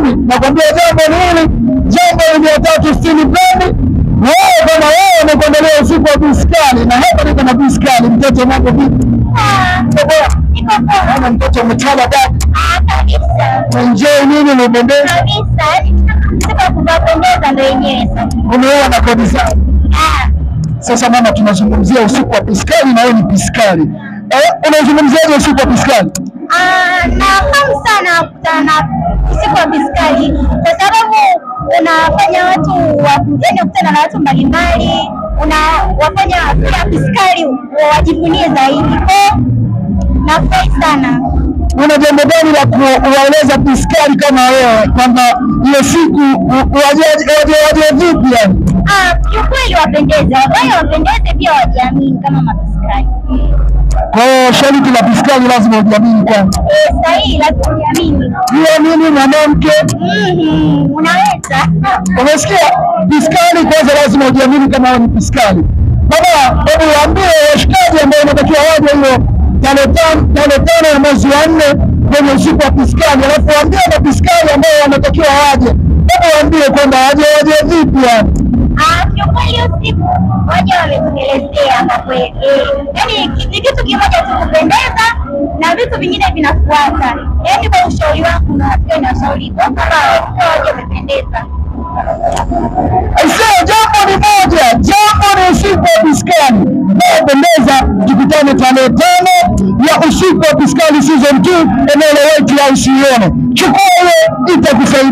nini? Nakwambia jambo ni hili, jambo ni 360 brand. Wewe kama wewe unakuandalia usiku wa biskali, na hapa niko na biskali. Mtoto wangu vipi? Niko poa. Ana mtoto umetala dada. Kabisa. Enjoy nini unapendeza? Kabisa. Sasa kupendeza ndio yenyewe sasa. Umeona na kabisa. Sasa mama, tunazungumzia usiku wa biskali na wewe ni biskali. Unazungumziaje usiku wa biskali? Nafahamu sana kukutana usiku wa biskali kwa sababu unafanya watu yaani kukutana na watu mbalimbali, unawafanya pia biskali wajivunie zaidi. Nafurahi sana. Una jambo gani la kuwaeleza biskali kama wewe kwamba ile siku waje vipi yani? Kiukweli wapendeze, wapendeze pia wajiamini kama mabiskali. Kwa hiyo sharti la biskali lazima ujiamini kwanza. Sahihi, lazima ujiamini. Jiamini mwanamke. Unaweza. Umesikia? Biskali kwanza lazima ujiamini kama wewe ni biskali. Baba, hebu waambie washikaji ambao wanatakiwa waje hiyo tarehe 5 ya mwezi wa 4 kwenye usiku wa biskali, alafu waambie mabiskali ambao wanatakiwa waje. Hebu waambie kwamba waje vipi yani? Kiukweli usiku waje wametuelezea kwa kweli. Yaani ni kitu kimoja tu, kupendeza na vitu vingine vinafuata. Yaani kwa ushauri wangu na ushauri kwamba waje wamependeza. Aisee, jambo ni moja, jambo ni usiku wa biskali. Pendeza, tukutane tarehe 5 ya usiku wa biskali season 2 eneo la White House. Chukua hiyo itakusaidia.